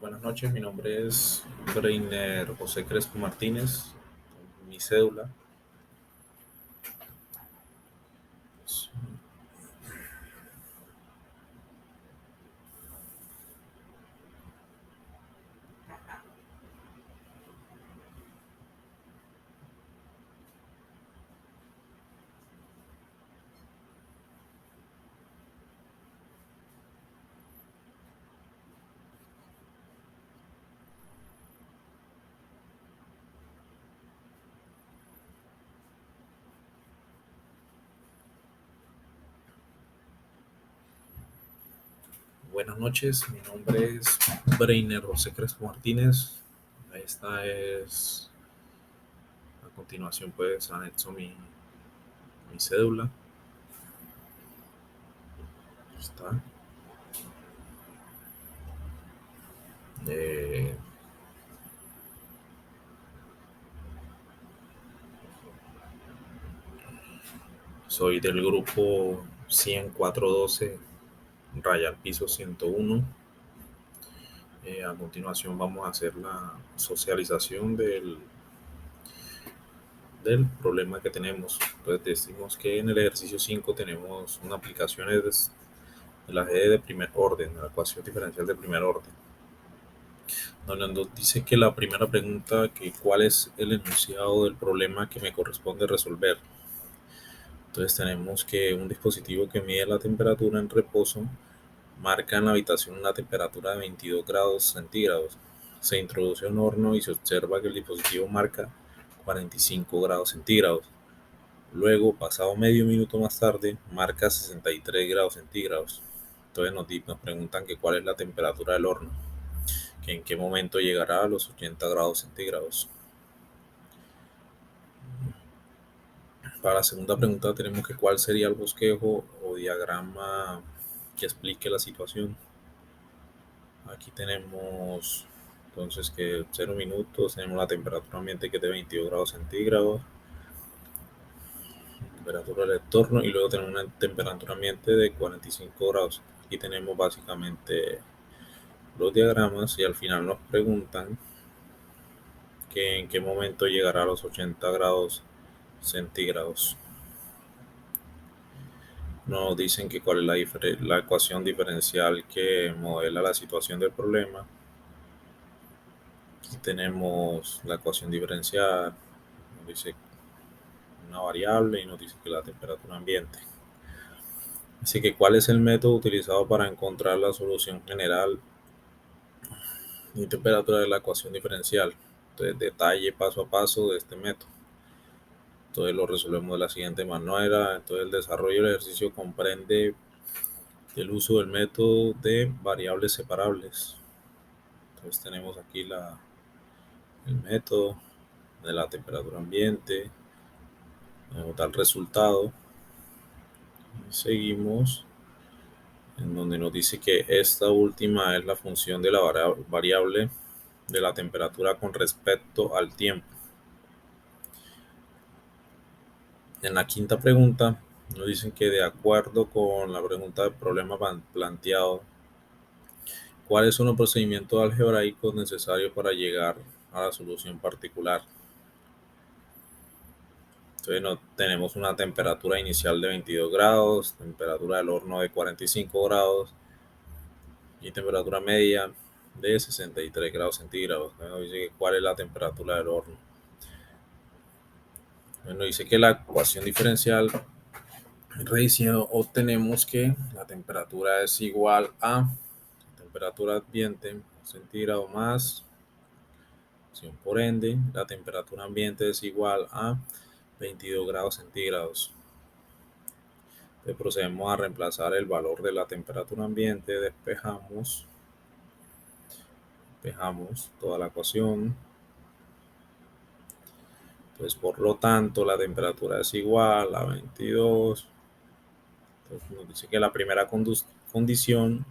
Buenas noches, mi nombre es Breiner José Crespo Martínez, mi cédula. Buenas noches, mi nombre es Breiner José Crespo Martínez. Esta es, a continuación pues anexo mi cédula. Está. Eh, Soy del grupo 10412, raya al piso 101. A continuación vamos a hacer la socialización del problema que tenemos. Entonces decimos que en el ejercicio 5 tenemos una aplicación de la G de primer orden, la ecuación diferencial de primer orden, donde nos dice que la primera pregunta, que cuál es el enunciado del problema que me corresponde resolver. Entonces tenemos que un dispositivo que mide la temperatura en reposo marca en la habitación una temperatura de 22 grados centígrados. Se introduce un horno y se observa que el dispositivo marca 45 grados centígrados. Luego, pasado medio minuto más tarde, marca 63 grados centígrados. Entonces nos preguntan que cuál es la temperatura del horno, que en qué momento llegará a los 80 grados centígrados. Para la segunda pregunta tenemos que cuál sería el bosquejo o diagrama que explique la situación. Aquí tenemos entonces que 0 minutos, tenemos la temperatura ambiente que es de 22 grados centígrados, temperatura del entorno, y luego tenemos una temperatura ambiente de 45 grados. Aquí tenemos básicamente los diagramas y al final nos preguntan que en qué momento llegará a los 80 grados centígrados. Nos dicen que cuál es la ecuación diferencial que modela la situación del problema. Aquí tenemos la ecuación diferencial, nos dice una variable y nos dice que la temperatura ambiente. Así que, ¿cuál es el método utilizado para encontrar la solución general y temperatura de la ecuación diferencial? Entonces, detalle paso a paso de este método. Entonces lo resolvemos de la siguiente manera. Entonces el desarrollo del ejercicio comprende el uso del método de variables separables. Entonces tenemos aquí el método de la temperatura ambiente, tenemos tal resultado. Y seguimos en donde nos dice que esta última es la función de la variable de la temperatura con respecto al tiempo. En la quinta pregunta nos dicen que de acuerdo con la pregunta del problema planteado, ¿cuáles son los procedimientos algebraicos necesarios para llegar a la solución particular? Entonces tenemos una temperatura inicial de 22 grados, temperatura del horno de 45 grados y temperatura media de 63 grados centígrados. Nos dice cuál es la temperatura del horno. Nos dice que la ecuación diferencial recién obtenemos que la temperatura es igual a temperatura ambiente centígrado más, por ende la temperatura ambiente es igual a 22 grados centígrados. Entonces procedemos a reemplazar el valor de la temperatura ambiente, despejamos toda la ecuación. Entonces, por lo tanto, la temperatura es igual a 22. Entonces, nos dice que la primera condición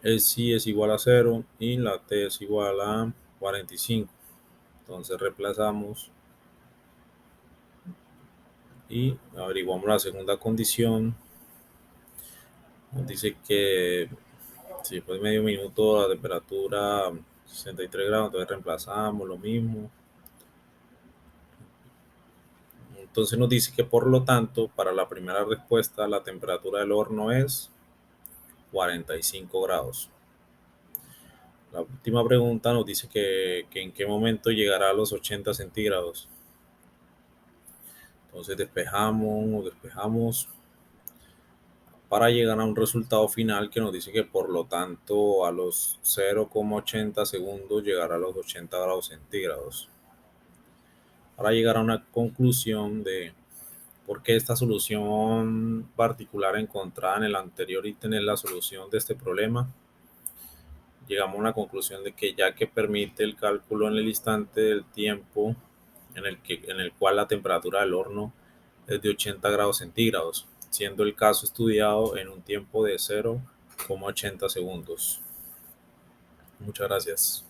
es si es igual a 0 y la T es igual a 45. Entonces, reemplazamos y averiguamos la segunda condición. Nos dice que Si después de medio minuto la temperatura 63 grados, entonces reemplazamos lo mismo. Entonces nos dice que por lo tanto, para la primera respuesta, la temperatura del horno es 45 grados. La última pregunta nos dice que en qué momento llegará a los 80 centígrados. Entonces despejamos para llegar a un resultado final que nos dice que por lo tanto a los 0,80 segundos llegará a los 80 grados centígrados. Para llegar a una conclusión de por qué esta solución particular encontrada en el anterior y tener la solución de este problema, llegamos a una conclusión de que ya que permite el cálculo en el instante del tiempo en el cual la temperatura del horno es de 80 grados centígrados, siendo el caso estudiado en un tiempo de 0,80 segundos. Muchas gracias.